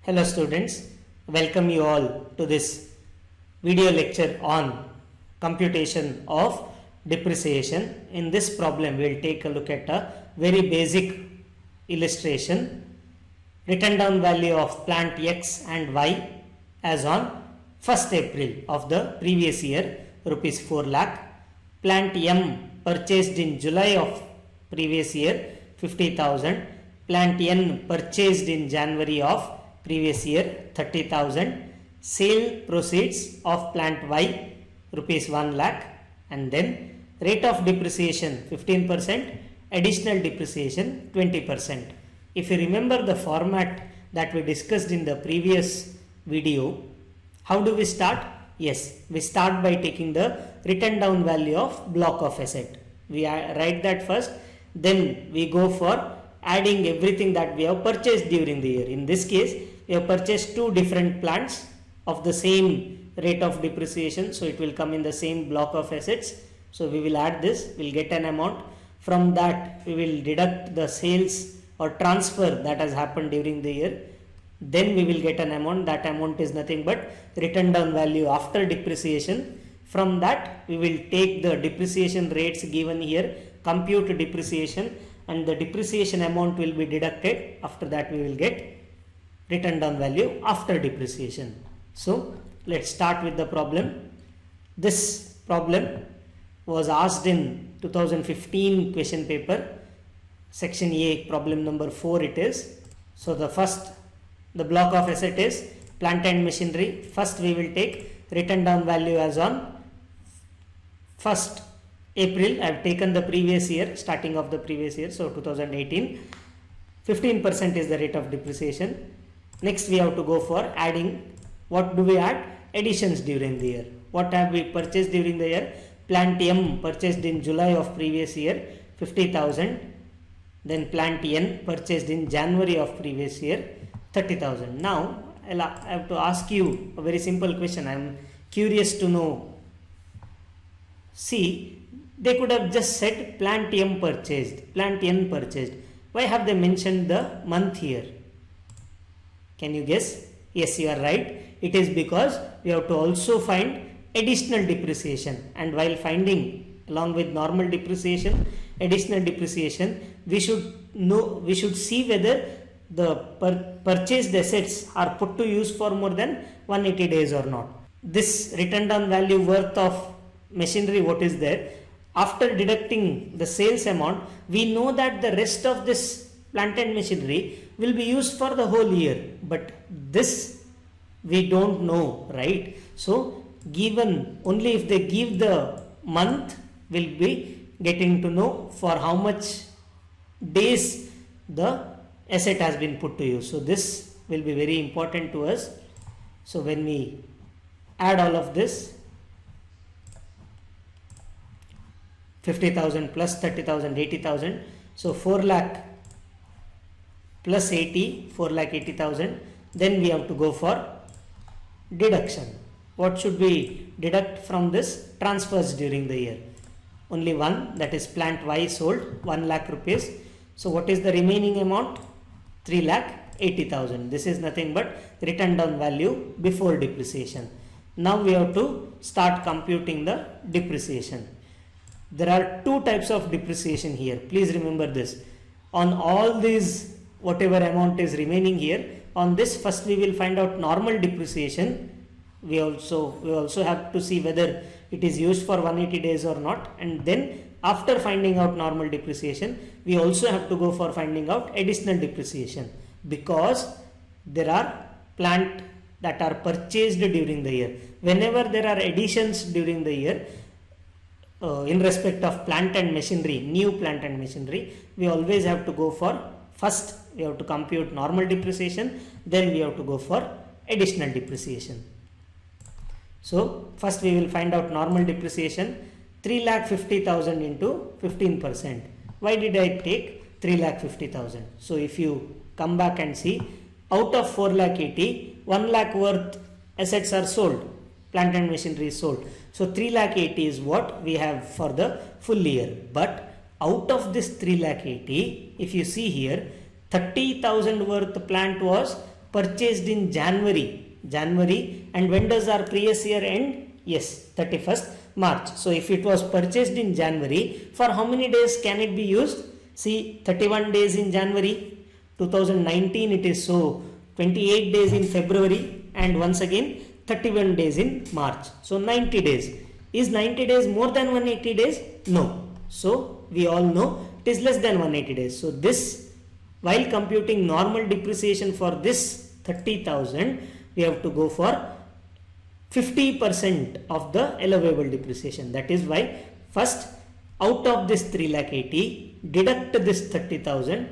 Hello students, welcome you all to this video lecture on computation of depreciation. In this problem we will take a look at a very basic illustration. Written down value of plant X and Y as on 1st April of the previous year, rupees 4 lakh. Plant M purchased in July of previous year, 50,000. Plant N purchased in January of previous year, 30,000. Sale proceeds of plant Y, rupees 1 lakh. And then rate of depreciation 15%, additional depreciation 20%. If you remember the format that we discussed in the previous video, how do we start? Yes, we start by taking the written down value of block of asset. We write that first, then we go for adding everything that we have purchased during the year. In this case, we have purchased two different plants of the same rate of depreciation, so it will come in the same block of assets. So we will add this, we will get an amount. From that we will deduct the sales or transfer that has happened during the year. Then we will get an amount. That amount is nothing but written down value after depreciation. From that we will take the depreciation rates given here, compute depreciation, and the depreciation amount will be deducted. After that we will get written down value after depreciation. So let's start with the problem. This problem was asked in 2015 question paper, section A, problem number 4 it is. So the block of asset is plant and machinery. First we will take written down value as on 1st April. I have taken the previous year, starting of the previous year, so 2018. 15% is the rate of depreciation. Next we have to go for adding. What do we add? Additions during the year. What have we purchased during the year? Plant M purchased in July of previous year, 50,000. Then plant N purchased in January of previous year, 30,000. Now I have to ask you a very simple question. I am curious to know. See, they could have just said plant M purchased, plant N purchased. Why have they mentioned the month here? Can you guess? Yes, you are right. It is because we have to also find additional depreciation, and while finding along with normal depreciation, additional depreciation, we should see whether the purchased assets are put to use for more than 180 days or not. This written down value worth of machinery, what is there? After deducting the sales amount, we know that the rest of this plant and machinery will be used for the whole year, but this we don't know, right? So given only if they give the month, we'll be getting to know for how much days the asset has been put to use. So this will be very important to us. So when we add all of this, 50,000 plus 30,000, 80,000. So 4 lakh plus 80, 4 lakh 80,000. Then we have to go for deduction. What should we deduct from this? Transfers during the year. Only one, that is plant Y sold, 1 lakh rupees. So what is the remaining amount? 3 lakh 80,000. This is nothing but written down value before depreciation. Now we have to start computing the depreciation. There are two types of depreciation here. Please remember this. On all these, whatever amount is remaining here, on this first we will find out normal depreciation. We also have to see whether it is used for 180 days or not, and then after finding out normal depreciation, we also have to go for finding out additional depreciation, because there are plant that are purchased during the year. Whenever there are additions during the year, in respect of plant and machinery, new plant and machinery, we always have to go for, first we have to compute normal depreciation, then we have to go for additional depreciation. So first we will find out normal depreciation, 3,50,000 into 15%. Why did I take 3,50,000? So if you come back and see, out of 4,80,000, 1 lakh worth assets are sold, plant and machinery is sold. So 3,80,000 is what we have for the full year. But out of this 3,80,000, if you see here, 30,000 worth plant was purchased in January, and when does our previous year end? Yes, 31st March. So if it was purchased in January, for how many days can it be used? See, 31 days in January 2019 it is, so 28 days in February, and once again 31 days in March. So 90 days. Is 90 days more than 180 days? No. So we all know it is less than 180 days. So this, while computing normal depreciation for this 30,000, we have to go for 50% of the allowable depreciation. That is why first, out of this 3,80,000, deduct this 30,000,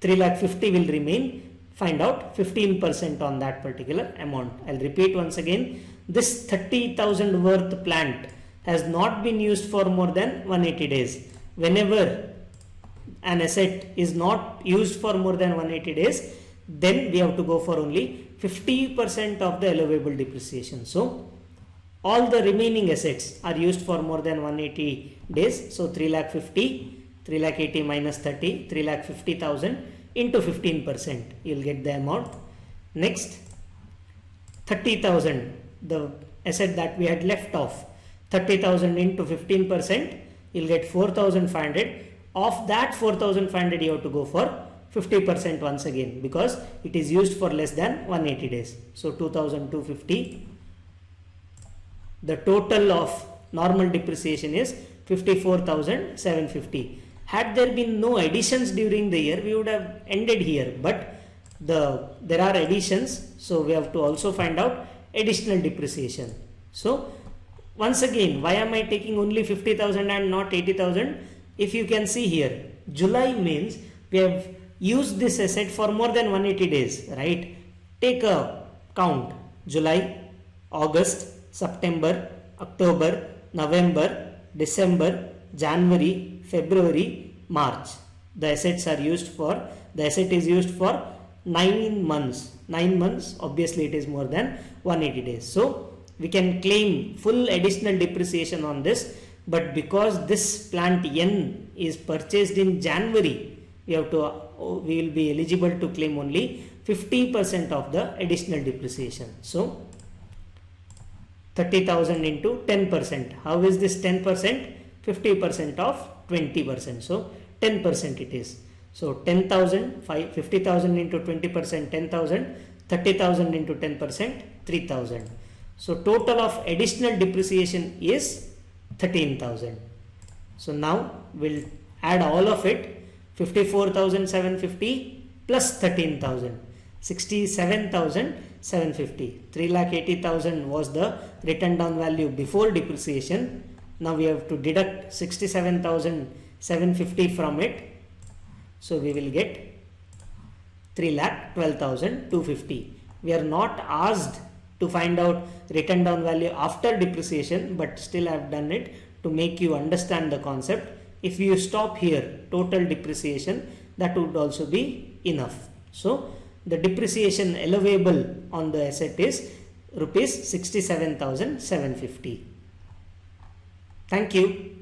3,50,000 will remain. Find out 15% on that particular amount. I'll repeat once again. This 30,000 worth plant has not been used for more than 180 days. Whenever an asset is not used for more than 180 days, then we have to go for only 50% of the allowable depreciation. So all the remaining assets are used for more than 180 days. So 3,80,000 minus 30, 3,50,000 into 15%, you will get the amount. Next, 30,000, the asset that we had left off, 30,000 into 15%, you will get 4,500. Of that 4,500, you have to go for 50% once again, because it is used for less than 180 days. So 2,250. The total of normal depreciation is 54,750. Had there been no additions during the year, we would have ended here, but there are additions, so we have to also find out additional depreciation. So once again, why am I taking only 50,000 and not 80,000? If you can see here, July means we have used this asset for more than 180 days, right? Take a count: July, August, September, October, November, December, January, February, March. The assets are used for, the asset is used for 9 months. 9 months, obviously it is more than 180 days. So we can claim full additional depreciation on this, but because this plant N is purchased in January, we will be eligible to claim only 50% of the additional depreciation. So 30,000 into 10%. How is this 10%? 50% of 20%. So 10% it is. So 10,000, 50,000 into 20%, 10,000, 30,000 into 10%, 3,000. So total of additional depreciation is 13,000. So now we'll add all of it. 54,750 plus 13,000, 67,750. 3,80,000 was the written down value before depreciation. Now we have to deduct 67,750 from it. So we will get 3,12,250. We are not asked to find out written down value after depreciation, but still I have done it to make you understand the concept. If you stop here, total depreciation, that would also be enough. So the depreciation allowable on the asset is rupees 67,750. Thank you.